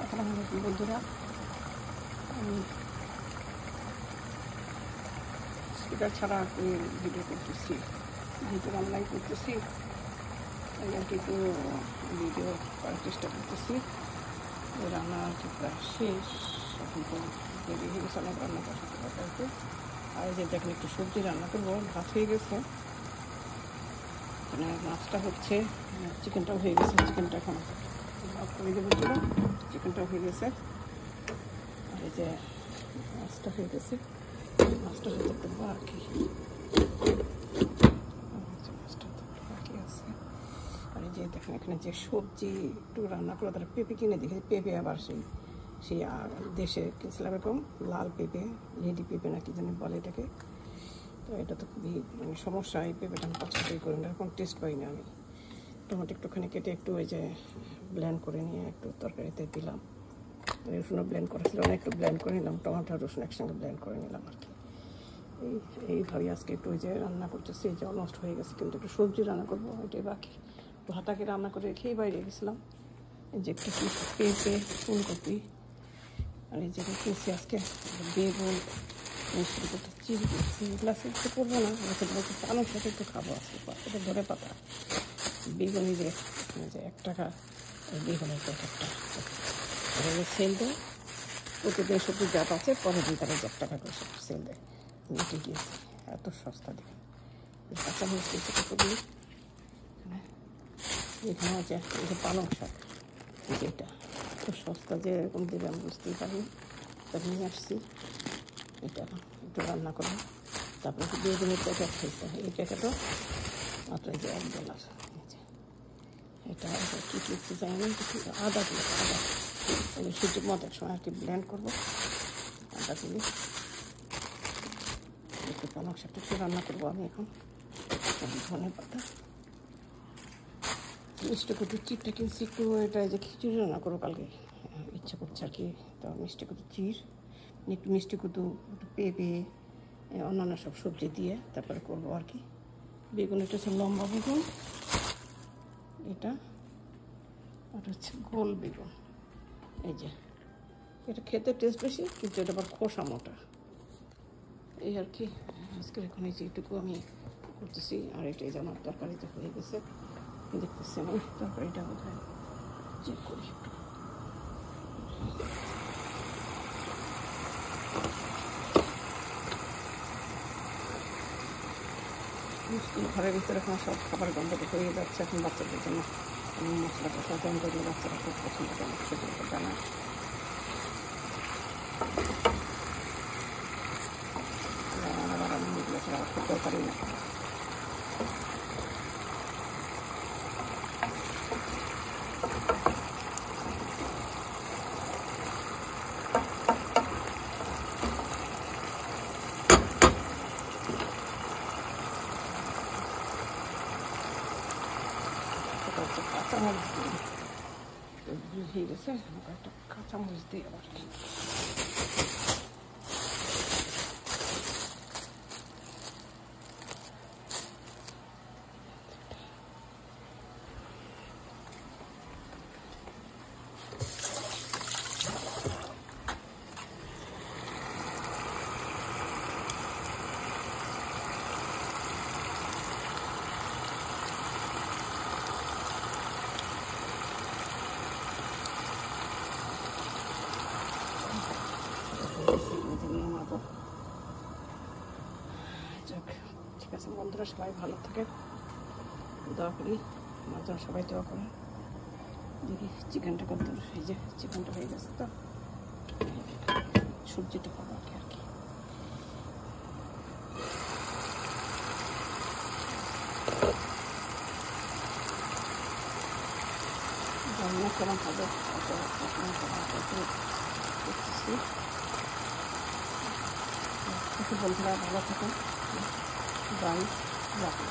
আসসালামু আলাইকুম বন্ধুরা, আমি স্পিকার ছাড়া ভিডিও করতেছি, ভিডিও অনলাইন করতেছি। তাই আর কি একটু ভিডিও করার চেষ্টা করতেছি। রান্না আর কি প্রায় শেষ, এখন তো দেরি হয়ে গেছে অনেক রান্না করতে। আর এই যে দেখেন একটু সবজি রান্না করবো, ভাত হয়ে গেছে, মানে মাছটা হচ্ছে, চিকেনটাও হয়ে গেছে। চিকেনটা এখন ভাত করে দেবো, চিকেনটাও হয়ে গেছে। আর এই যে মাছটা হয়ে গেছে, মাছটা হতে করবো আর কি। মাছটা বাকি আছে। আর এই যে দেখেন এখানে যে সবজি একটু রান্না করে, তারা পেঁপে কিনে দেখে, পেঁপে আবার সেই দেশে কিনছিলাম এরকম লাল পেঁপে, রেডি পেঁপে না কি জানি বলে এটাকে। তো এটা তো খুবই মানে সমস্যা, এই পেঁপেটা আমি পছন্দই করি না, এরকম টেস্ট পাই না আমি। টমেটো একটুখানি কেটে একটু ওই যে ব্লেন্ড করে নিয়ে একটু তরকারিতে দিলাম। রসুনও ব্লেন্ড করা ছিল, অনেক একটু ব্লেন্ড করে নিলাম, টমেটো রসুন একসঙ্গে ব্লেন্ড করে নিলাম আর কি। এইভাবে আজকে একটু ওই যে রান্না করতেছি, এই যে অলমোস্ট হয়ে গেছে, কিন্তু একটু সবজি রান্না করবো, ওইটাই বাকি। তো হাতাকে রান্না করে রেখেই বাইরে গেছিলাম। এই যে একটু পেঁপে, ফুলকপি, আর এই যে রেখেছি আজকে বেগুন, মিষ্টি করতে চিজ দিচ্ছি। গ্লাসে একটু করবো না, রেখে দেবো, একটু পালং শাক একটু খাবো আজকে, এটা ধরে পাতা। বেগুন এই যে 1 টাকা বেগুনের প্যাকেটটা সেল দেয়, প্রতিদিন সবজি জাত আছে, পরের দিন তারা 1 টাকা করে সেল দেয়। মিটে গিয়েছে, এত সস্তা দেখেন। কাঁচামরিচ দিয়েছে কতগুলি, এখানে আছে এই যে পালং শাক, যেটা এত সস্তা যে এরকম দেবে আমি বুঝতেই পারিনি। তাকে নিয়ে আসছি, এটা একটু রান্না করবো। তারপরে একটু বেগুনের প্যাকেট খাইতে হয়, এই প্যাকেটও মাত্র এই যে $1। এটা কী লিখতে চাই না, কিছু আদা দিলে, আদা ওই সুজির মতো এক সময় আর কি ব্লেন্ড করবো, আদা দিলে একটু পালং শাকটা একটু রান্না করবো আমি এখন। ধনে পাতা, মিষ্টি কুটু চিড়টা কিনছি একটু, এটা যে খিচুড়ি রান্না করবো কালকে ইচ্ছা করছে আর কি। তো মিষ্টি কুটু চিড়, একটু মিষ্টি কুটু, একটু পেঁপে, অন্যান্য সব সবজি দিয়ে তারপরে করবো আর কি। বেগুন, এটা হচ্ছে লম্বা বেগুন, এটা আর হচ্ছে গোল বেগুন। এই যে এটা খেতে টেস্ট বেশি, কিন্তু এটা আবার খোসা মোটা, এই আর কি। আজকের এখন এই যে এইটুকু আমি করতেছি। আর এটাই যে আমার তরকারিতে হয়ে গেছে, দেখতেছি আমি তরকারিটা কোথায় চেক করি একটু। ঘরের ভিতরে এখন সব খাবার গন্ধ হয়ে যাচ্ছে, এখন বাচ্চাদের জন্য মশলা কষা গন্ধ দিয়ে বাচ্চারা খুব পছন্দ করে, সেগুলো জানা। আবার আমি এগুলো ছাড়া খেতেও পারি না। কাঁচামরিচ দিই, হয়ে গেছে, একটা কাঁচামরিচ দিই আবার কি। ঠিক আছে বন্ধুরা, সবাই ভালো থাকে, দোয়া করি আমার জন্য, সবাই দোয়া করে। দেখি চিকেনটা কত, এই যে চিকেনটা হয়ে গেছে, তো সবজিটা খাবো আর কি। রান্না কেমন হবে করতেছি। বন্ধুরা ভালো থাকুন, বাই, রাখুন।